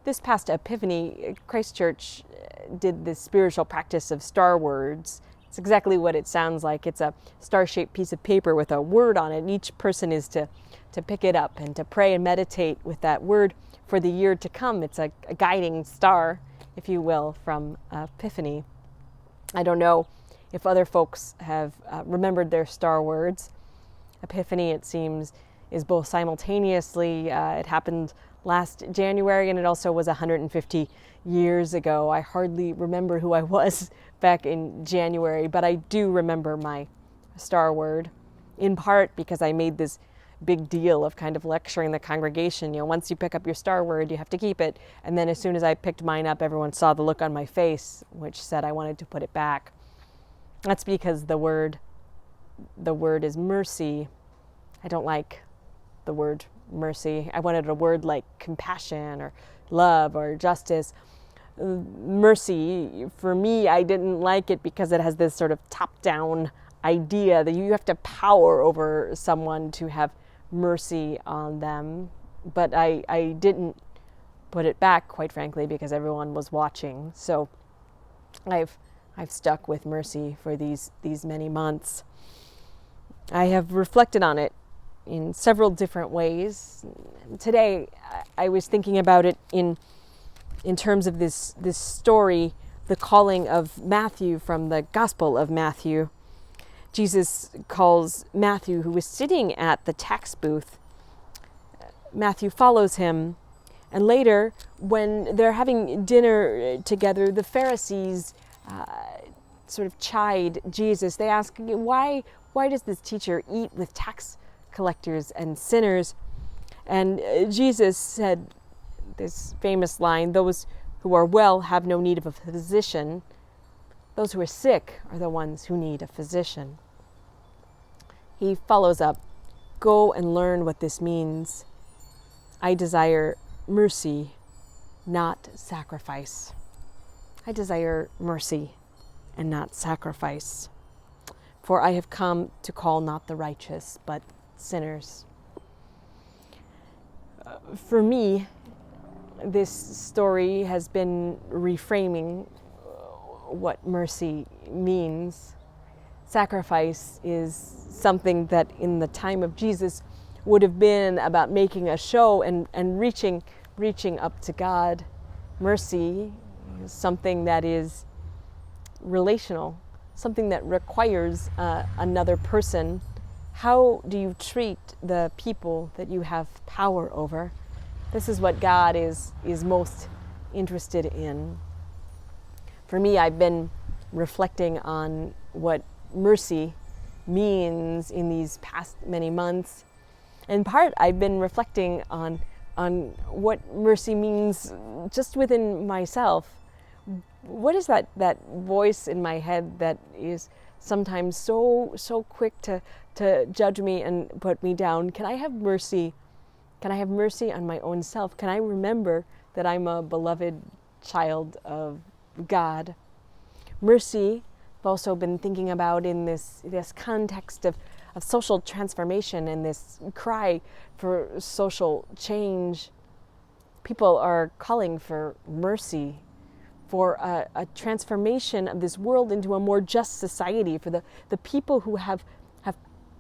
This past Epiphany, Christ Church did this spiritual practice of star words. It's exactly what it sounds like. It's a star-shaped piece of paper with a word on it. And each person is to pick it up and to pray and meditate with that word for the year to come. It's a guiding star, if you will, from Epiphany. I don't know if other folks have remembered their star words. Epiphany, it seems, is both simultaneously, it happened last January, and it also was 150 years ago. I hardly remember who I was back in January, but I do remember my star word, in part because I made this big deal of kind of lecturing the congregation. Once you pick up your star word, you have to keep it. And then as soon as I picked mine up, everyone saw the look on my face, which said I wanted to put it back. That's because the word is mercy. I don't like the word mercy. I wanted a word like compassion or love or justice. Mercy, for me, I didn't like it because it has this sort of top-down idea that you have to power over someone to have mercy on them. But I didn't put it back, quite frankly, because everyone was watching. So I've stuck with mercy for these many months. I have reflected on it in several different ways. Today, I was thinking about it in terms of this story, the calling of Matthew from the Gospel of Matthew. Jesus calls Matthew, who was sitting at the tax booth. Matthew follows him, and later, when they're having dinner together, the Pharisees sort of chide Jesus. They ask, why does this teacher eat with tax collectors and sinners? And Jesus said this famous line, "Those who are well have no need of a physician. Those who are sick are the ones who need a physician." He follows up, "Go and learn what this means. I desire mercy, not sacrifice." I desire mercy and not sacrifice. For I have come to call not the righteous, but sinners. For me, this story has been reframing what mercy means. Sacrifice is something that in the time of Jesus would have been about making a show and reaching up to God. Mercy is something that is relational, something that requires another person. How do you treat the people that you have power over? This is what God is most interested in. For me, I've been reflecting on what mercy means in these past many months. In part, I've been reflecting on what mercy means just within myself. What is that voice in my head that is sometimes so quick to judge me and put me down? Can I have mercy? Can I have mercy on my own self? Can I remember that I'm a beloved child of God? Mercy, I've also been thinking about in this context of social transformation and this cry for social change. People are calling for mercy, for a transformation of this world into a more just society, for the people who have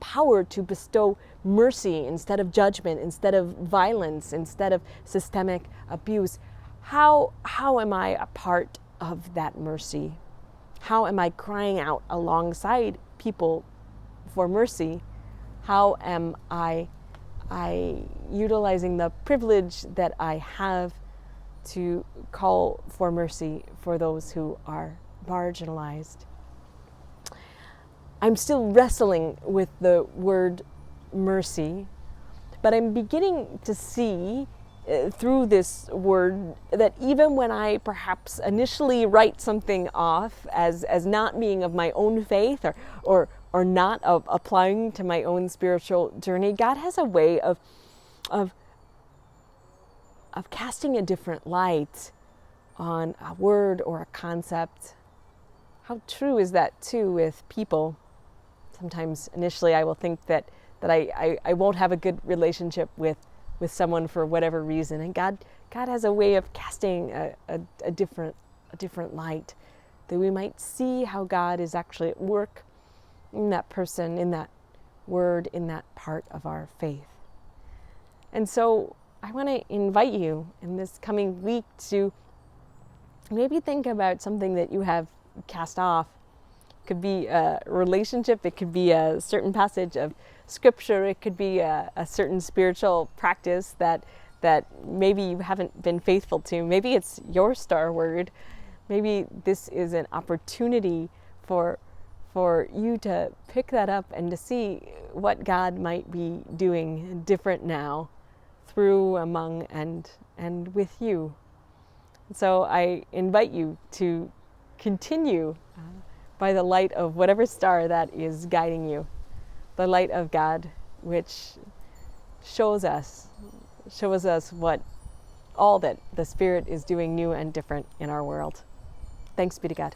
power to bestow mercy instead of judgment, instead of violence, instead of systemic abuse. How am I a part of that mercy? How am I crying out alongside people for mercy? How am I utilizing the privilege that I have to call for mercy for those who are marginalized? I'm still wrestling with the word mercy, but I'm beginning to see through this word that even when I perhaps initially write something off as not being of my own faith or not applying to my own spiritual journey, God has a way of casting a different light on a word or a concept. How true is that too with people? Sometimes initially I will think that I won't have a good relationship with with someone for whatever reason, and God has a way of casting a different light, that we might see how God is actually at work in that person, in that word, in that part of our faith. And so I want to invite you in this coming week to maybe think about something that you have cast off. It could be a relationship, it could be a certain passage of scripture, it could be a certain spiritual practice that maybe you haven't been faithful to. Maybe it's your star word. Maybe this is an opportunity for you to pick that up and to see what God might be doing different now, through, among, and with you. So I invite you to continue by the light of whatever star that is guiding you, the light of God, which shows us what all that the Spirit is doing new and different in our world. Thanks be to God.